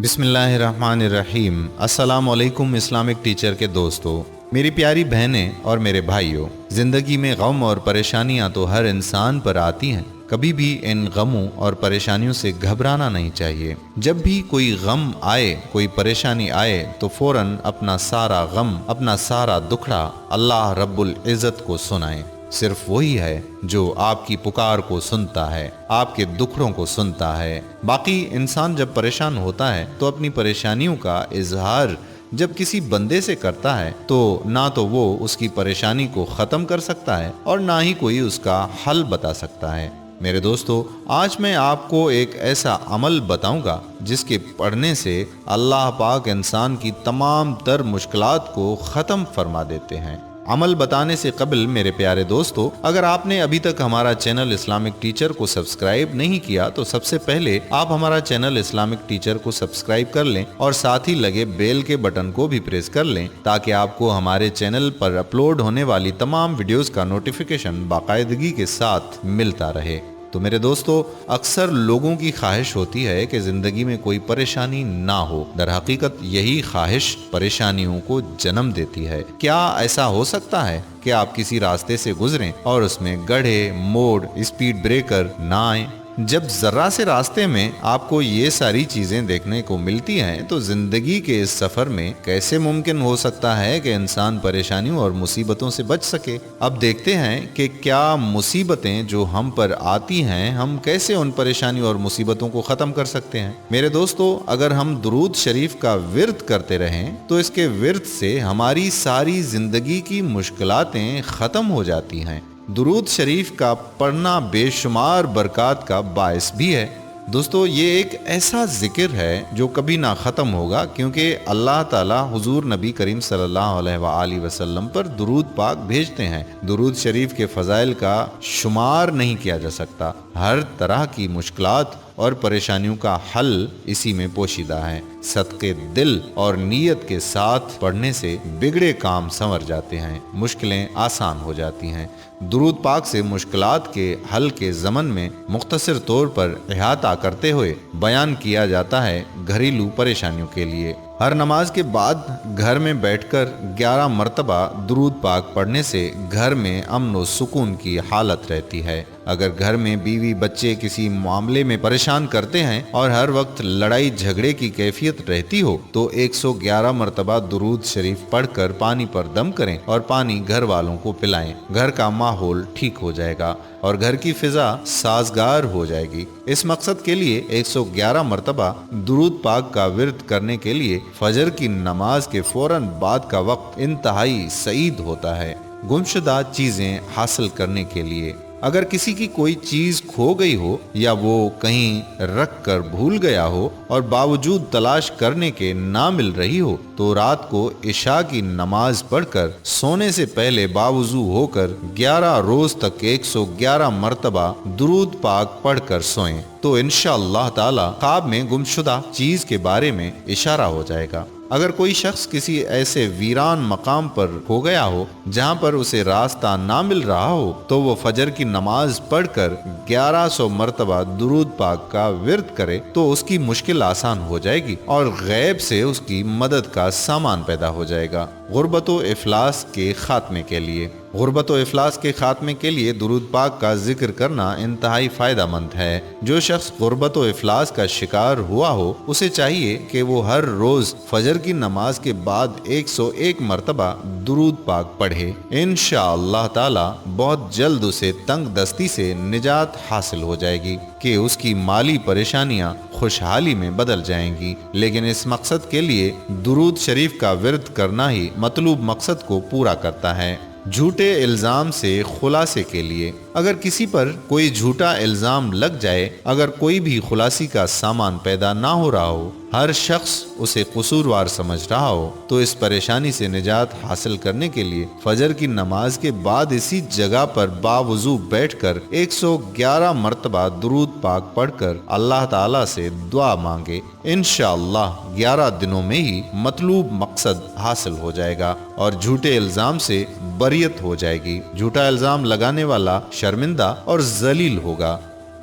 بسم اللہ الرحمن الرحیم۔ السلام علیکم اسلامک ٹیچر کے دوستو، میری پیاری بہنیں اور میرے بھائیوں، زندگی میں غم اور پریشانیاں تو ہر انسان پر آتی ہیں۔ کبھی بھی ان غموں اور پریشانیوں سے گھبرانا نہیں چاہیے۔ جب بھی کوئی غم آئے، کوئی پریشانی آئے تو فوراً اپنا سارا غم، اپنا سارا دکھڑا اللہ رب العزت کو سنائیں۔ صرف وہی ہے جو آپ کی پکار کو سنتا ہے، آپ کے دکھڑوں کو سنتا ہے۔ باقی انسان جب پریشان ہوتا ہے تو اپنی پریشانیوں کا اظہار جب کسی بندے سے کرتا ہے تو نہ تو وہ اس کی پریشانی کو ختم کر سکتا ہے اور نہ ہی کوئی اس کا حل بتا سکتا ہے۔ میرے دوستو، آج میں آپ کو ایک ایسا عمل بتاؤں گا جس کے پڑھنے سے اللہ پاک انسان کی تمام تر مشکلات کو ختم فرما دیتے ہیں۔ عمل بتانے سے قبل میرے پیارے دوستو، اگر آپ نے ابھی تک ہمارا چینل اسلامک ٹیچر کو سبسکرائب نہیں کیا تو سب سے پہلے آپ ہمارا چینل اسلامک ٹیچر کو سبسکرائب کر لیں اور ساتھ ہی لگے بیل کے بٹن کو بھی پریس کر لیں تاکہ آپ کو ہمارے چینل پر اپلوڈ ہونے والی تمام ویڈیوز کا نوٹیفیکیشن باقاعدگی کے ساتھ ملتا رہے۔ تو میرے دوستو، اکثر لوگوں کی خواہش ہوتی ہے کہ زندگی میں کوئی پریشانی نہ ہو۔ در حقیقت یہی خواہش پریشانیوں کو جنم دیتی ہے۔ کیا ایسا ہو سکتا ہے کہ آپ کسی راستے سے گزریں اور اس میں گڑھے، موڑ، اسپیڈ بریکر نہ آئیں؟ جب ذرا سے راستے میں آپ کو یہ ساری چیزیں دیکھنے کو ملتی ہیں تو زندگی کے اس سفر میں کیسے ممکن ہو سکتا ہے کہ انسان پریشانیوں اور مصیبتوں سے بچ سکے؟ اب دیکھتے ہیں کہ کیا مصیبتیں جو ہم پر آتی ہیں، ہم کیسے ان پریشانیوں اور مصیبتوں کو ختم کر سکتے ہیں۔ میرے دوستو، اگر ہم درود شریف کا ورد کرتے رہیں تو اس کے ورد سے ہماری ساری زندگی کی مشکلاتیں ختم ہو جاتی ہیں۔ درود شریف کا پڑھنا بے شمار برکات کا باعث بھی ہے۔ دوستو، یہ ایک ایسا ذکر ہے جو کبھی نہ ختم ہوگا، کیونکہ اللہ تعالی حضور نبی کریم صلی اللہ علیہ وآلہ وسلم پر درود پاک بھیجتے ہیں۔ درود شریف کے فضائل کا شمار نہیں کیا جا سکتا۔ ہر طرح کی مشکلات اور پریشانیوں کا حل اسی میں پوشیدہ ہے۔ صدقے دل اور نیت کے ساتھ پڑھنے سے بگڑے کام سنور جاتے ہیں، مشکلیں آسان ہو جاتی ہیں۔ درود پاک سے مشکلات کے حل کے ضمن میں مختصر طور پر احاطہ کرتے ہوئے بیان کیا جاتا ہے گھریلو پریشانیوں کے لیے۔ ہر نماز کے بعد گھر میں بیٹھ کر 11 مرتبہ درود پاک پڑھنے سے گھر میں امن و سکون کی حالت رہتی ہے۔ اگر گھر میں بیوی بچے کسی معاملے میں پریشان کرتے ہیں اور ہر وقت لڑائی جھگڑے کی کیفیت رہتی ہو تو 111 مرتبہ درود شریف پڑھ کر پانی پر دم کریں اور پانی گھر والوں کو پلائیں۔ گھر کا ماحول ٹھیک ہو جائے گا اور گھر کی فضا سازگار ہو جائے گی۔ اس مقصد کے لیے 111 مرتبہ درود پاک کا ورد کرنے کے لیے فجر کی نماز کے فوراً بعد کا وقت انتہائی سعید ہوتا ہے۔ گمشدہ چیزیں حاصل کرنے کے لیے اگر کسی کی کوئی چیز کھو گئی ہو یا وہ کہیں رکھ کر بھول گیا ہو اور باوجود تلاش کرنے کے نہ مل رہی ہو تو رات کو عشاء کی نماز پڑھ کر سونے سے پہلے باوضو ہو کر 11 روز تک 111 مرتبہ درود پاک پڑھ کر سوئیں تو انشاءاللہ تعالی خواب میں گمشدہ چیز کے بارے میں اشارہ ہو جائے گا۔ اگر کوئی شخص کسی ایسے ویران مقام پر کھو گیا ہو جہاں پر اسے راستہ نہ مل رہا ہو تو وہ فجر کی نماز پڑھ کر 1100 مرتبہ درود پاک کا ورد کرے تو اس کی مشکل آسان ہو جائے گی اور غیب سے اس کی مدد کا سامان پیدا ہو جائے گا۔ غربت و افلاس کے خاتمے کے لیے غربت و افلاس کے خاتمے کے لیے درود پاک کا ذکر کرنا انتہائی فائدہ مند ہے۔ جو شخص غربت و افلاس کا شکار ہوا ہو اسے چاہیے کہ وہ ہر روز فجر کی نماز کے بعد 101 مرتبہ درود پاک پڑھے۔ انشاءاللہ تعالی بہت جلد اسے تنگ دستی سے نجات حاصل ہو جائے گی کہ اس کی مالی پریشانیاں خوشحالی میں بدل جائیں گی۔ لیکن اس مقصد کے لیے درود شریف کا ورد کرنا ہی مطلوب مقصد کو پورا کرتا ہے۔ جھوٹے الزام سے خلاصے کے لیے اگر کسی پر کوئی جھوٹا الزام لگ جائے، اگر کوئی بھی خلاصی کا سامان پیدا نہ ہو رہا ہو، ہر شخص اسے قصوروار سمجھ رہا ہو تو اس پریشانی سے نجات حاصل کرنے کے لیے فجر کی نماز کے بعد اسی جگہ پر باوضو بیٹھ کر 111 مرتبہ درود پاک پڑھ کر اللہ تعالیٰ سے دعا مانگے۔ انشاءاللہ 11 دنوں میں ہی مطلوب مقصد حاصل ہو جائے گا اور جھوٹے الزام سے بریت ہو جائے گی۔ جھوٹا الزام لگانے والا شرمندہ اور ذلیل ہوگا۔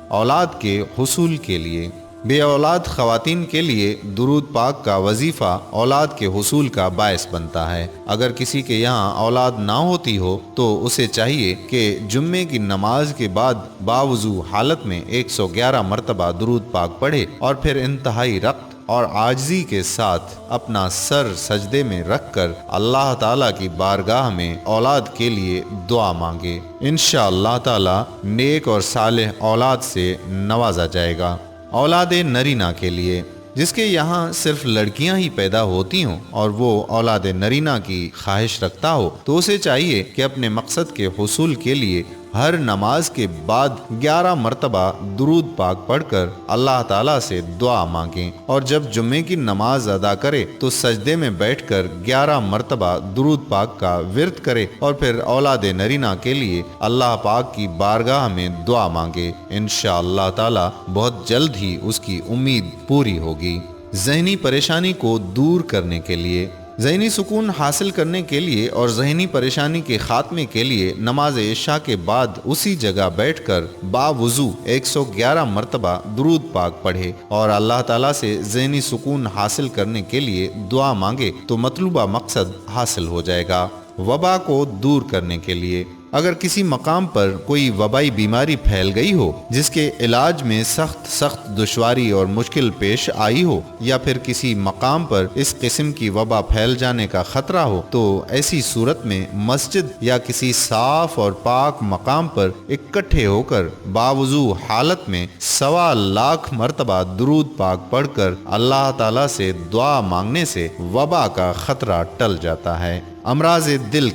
اولاد کے حصول کے لیے بے اولاد خواتین کے لیے درود پاک کا وظیفہ اولاد کے حصول کا باعث بنتا ہے۔ اگر کسی کے یہاں اولاد نہ ہوتی ہو تو اسے چاہیے کہ جمعے کی نماز کے بعد باوضو حالت میں 111 مرتبہ درود پاک پڑھے اور پھر انتہائی رقت اور عاجزی کے ساتھ اپنا سر سجدے میں رکھ کر اللہ تعالیٰ کی بارگاہ میں اولاد کے لیے دعا مانگے۔ انشاءاللہ تعالیٰ نیک اور صالح اولاد سے نوازا جائے گا۔ اولاد نرینہ کے لیے جس کے یہاں صرف لڑکیاں ہی پیدا ہوتی ہوں اور وہ اولاد نرینہ کی خواہش رکھتا ہو تو اسے چاہیے کہ اپنے مقصد کے حصول کے لیے ہر نماز کے بعد 11 مرتبہ درود پاک پڑھ کر اللہ تعالیٰ سے دعا مانگیں، اور جب جمعے کی نماز ادا کرے تو سجدے میں بیٹھ کر 11 مرتبہ درود پاک کا ورد کرے اور پھر اولاد نرینہ کے لیے اللہ پاک کی بارگاہ میں دعا مانگے۔ انشاءاللہ تعالیٰ بہت جلد ہی اس کی امید پوری ہوگی۔ ذہنی پریشانی کو دور کرنے کے لیے ذہنی سکون حاصل کرنے کے لیے اور ذہنی پریشانی کے خاتمے کے لیے نماز عشاء کے بعد اسی جگہ بیٹھ کر باوضو 111 مرتبہ درود پاک پڑھے اور اللہ تعالیٰ سے ذہنی سکون حاصل کرنے کے لیے دعا مانگے تو مطلوبہ مقصد حاصل ہو جائے گا۔ وبا کو دور کرنے کے لیے اگر کسی مقام پر کوئی وبائی بیماری پھیل گئی ہو جس کے علاج میں سخت دشواری اور مشکل پیش آئی ہو، یا پھر کسی مقام پر اس قسم کی وبا پھیل جانے کا خطرہ ہو، تو ایسی صورت میں مسجد یا کسی صاف اور پاک مقام پر اکٹھے ہو کر باوضو حالت میں 1.25 لاکھ مرتبہ درود پاک پڑھ کر اللہ تعالیٰ سے دعا مانگنے سے وبا کا خطرہ ٹل جاتا ہے۔ امراض دل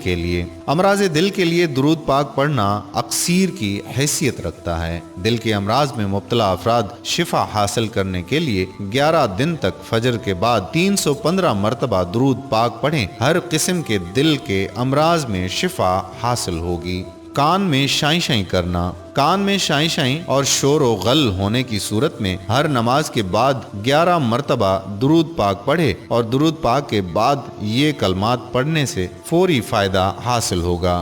کے لیے درود پاک پڑھنا اکسیر کی حیثیت رکھتا ہے۔ دل کے امراض میں مبتلا افراد شفا حاصل کرنے کے لیے 11 دن تک فجر کے بعد 315 مرتبہ درود پاک پڑھیں، ہر قسم کے دل کے امراض میں شفا حاصل ہوگی۔ کان میں شائیں شائیں اور شور و غل ہونے کی صورت میں ہر نماز کے بعد 11 مرتبہ درود پاک پڑھے اور درود پاک کے بعد یہ کلمات پڑھنے سے فوری فائدہ حاصل ہوگا۔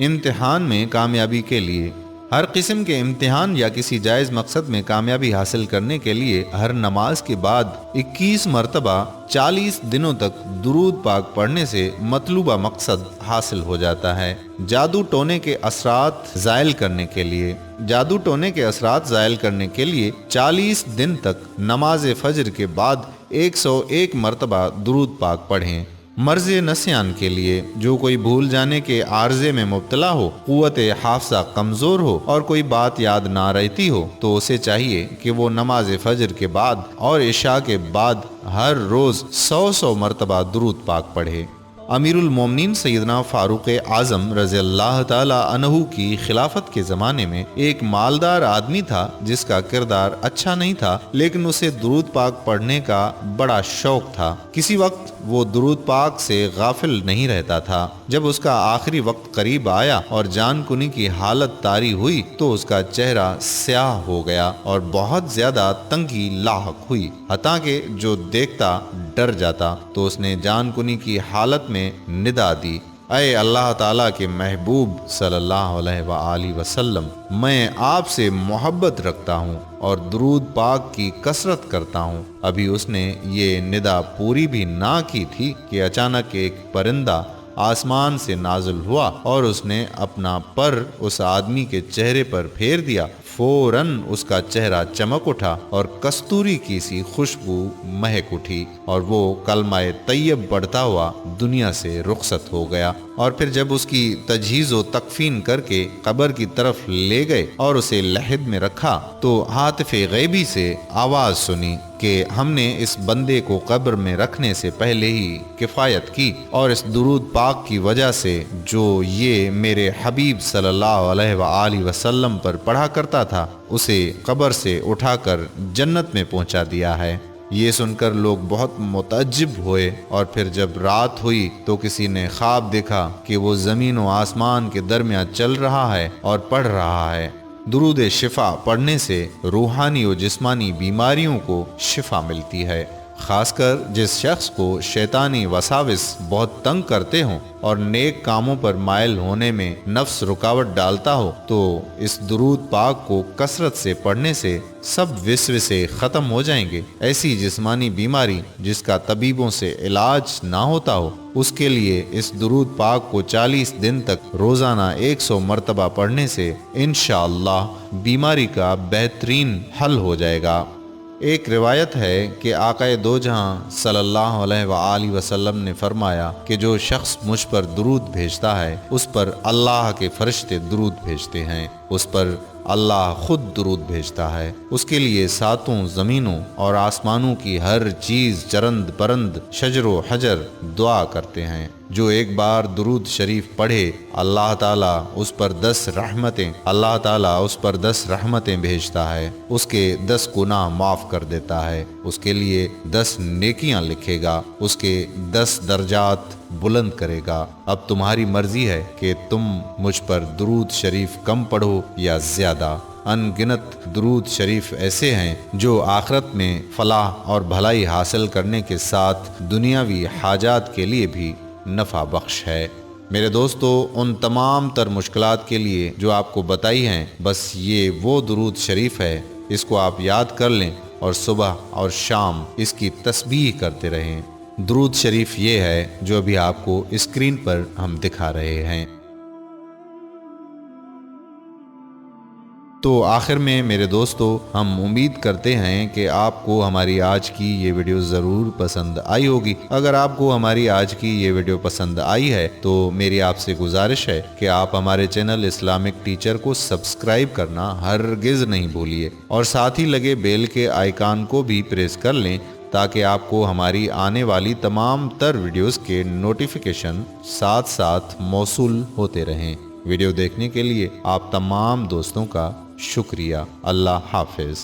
امتحان میں کامیابی کے لیے ہر قسم کے امتحان یا کسی جائز مقصد میں کامیابی حاصل کرنے کے لیے ہر نماز کے بعد 21 مرتبہ 40 دنوں تک درود پاک پڑھنے سے مطلوبہ مقصد حاصل ہو جاتا ہے۔ جادو ٹونے کے اثرات زائل کرنے کے لیے 40 دن تک نماز فجر کے بعد 101 مرتبہ درود پاک پڑھیں۔ مرض نسیان کے لیے جو کوئی بھول جانے کے عارضے میں مبتلا ہو، قوت حافظہ کمزور ہو اور کوئی بات یاد نہ رہتی ہو تو اسے چاہیے کہ وہ نماز فجر کے بعد اور عشاء کے بعد ہر روز 100 مرتبہ درود پاک پڑھے۔ امیر المومنین سیدنا فاروق اعظم رضی اللہ تعالی عنہ کی خلافت کے زمانے میں ایک مالدار آدمی تھا جس کا کردار اچھا نہیں تھا، لیکن اسے درود پاک پڑھنے کا بڑا شوق تھا۔ کسی وقت وہ درود پاک سے غافل نہیں رہتا تھا۔ جب اس کا آخری وقت قریب آیا اور جان کنی کی حالت طاری ہوئی تو اس کا چہرہ سیاہ ہو گیا اور بہت زیادہ تنگی لاحق ہوئی، حتیٰ کہ جو دیکھتا ڈر جاتا۔ تو اس نے جان کنی کی حالت میں ندا دی، اے اللہ تعالیٰ کے محبوب صلی اللہ علیہ وآلہ وسلم، میں آپ سے محبت رکھتا ہوں اور درود پاک کی کثرت کرتا ہوں۔ ابھی اس نے یہ ندا پوری بھی نہ کی تھی کہ اچانک ایک پرندہ آسمان سے نازل ہوا اور اس نے اپنا پر اس آدمی کے چہرے پر پھیر دیا۔ فوراً اس کا چہرہ چمک اٹھا اور کستوری کی سی خوشبو مہک اٹھی اور وہ کلمہ طیب پڑھتا ہوا دنیا سے رخصت ہو گیا۔ اور پھر جب اس کی تجہیز و تکفین کر کے قبر کی طرف لے گئے اور اسے لحد میں رکھا تو ہاتف غیبی سے آواز سنی کہ ہم نے اس بندے کو قبر میں رکھنے سے پہلے ہی کفایت کی، اور اس درود پاک کی وجہ سے جو یہ میرے حبیب صلی اللہ علیہ وآلہ وسلم پر پڑھا کرتا تھا اسے قبر سے اٹھا کر جنت میں پہنچا دیا ہے۔ یہ سن کر لوگ بہت متعجب ہوئے، اور پھر جب رات ہوئی تو کسی نے خواب دیکھا کہ وہ زمین و آسمان کے درمیان چل رہا ہے اور پڑھ رہا ہے۔ درود شفا پڑھنے سے روحانی و جسمانی بیماریوں کو شفا ملتی ہے۔ خاص کر جس شخص کو شیطانی وساوس بہت تنگ کرتے ہوں اور نیک کاموں پر مائل ہونے میں نفس رکاوٹ ڈالتا ہو، تو اس درود پاک کو کثرت سے پڑھنے سے سب وسوسے ختم ہو جائیں گے۔ ایسی جسمانی بیماری جس کا طبیبوں سے علاج نہ ہوتا ہو، اس کے لیے اس درود پاک کو 40 دن تک روزانہ 100 مرتبہ پڑھنے سے انشاءاللہ بیماری کا بہترین حل ہو جائے گا۔ ایک روایت ہے کہ آقا دو جہاں صلی اللہ علیہ وآلہ وسلم نے فرمایا کہ جو شخص مجھ پر درود بھیجتا ہے اس پر اللہ کے فرشتے درود بھیجتے ہیں، اس پر اللہ خود درود بھیجتا ہے، اس کے لیے 7 زمینوں اور آسمانوں کی ہر چیز، چرند پرند، شجر و حجر دعا کرتے ہیں۔ جو ایک بار درود شریف پڑھے اللہ تعالیٰ اس پر 10 رحمتیں بھیجتا ہے، اس کے 10 گناہ معاف کر دیتا ہے، اس کے لیے 10 نیکیاں لکھے گا، اس کے 10 درجات بلند کرے گا۔ اب تمہاری مرضی ہے کہ تم مجھ پر درود شریف کم پڑھو یا زیادہ۔ ان گنت درود شریف ایسے ہیں جو آخرت میں فلاح اور بھلائی حاصل کرنے کے ساتھ دنیاوی حاجات کے لیے بھی نفع بخش ہے۔ میرے دوستو، ان تمام تر مشکلات کے لیے جو آپ کو بتائی ہیں، بس یہ وہ درود شریف ہے، اس کو آپ یاد کر لیں اور صبح اور شام اس کی تسبیح کرتے رہیں۔ درود شریف یہ ہے جو ابھی آپ کو اسکرین پر ہم دکھا رہے ہیں۔ تو آخر میں میرے دوستو، ہم امید کرتے ہیں کہ آپ کو ہماری آج کی یہ ویڈیو ضرور پسند آئی ہوگی۔ اگر آپ کو ہماری آج کی یہ ویڈیو پسند آئی ہے تو میری آپ سے گزارش ہے کہ آپ ہمارے چینل اسلامک ٹیچر کو سبسکرائب کرنا ہرگز نہیں بھولیے، اور ساتھ ہی لگے بیل کے آئیکن کو بھی پریس کر لیں تاکہ آپ کو ہماری آنے والی تمام تر ویڈیوز کے نوٹیفیکیشن ساتھ ساتھ موصول ہوتے رہیں۔ ویڈیو دیکھنے کے لیے آپ تمام دوستوں کا شکریہ۔ اللہ حافظ۔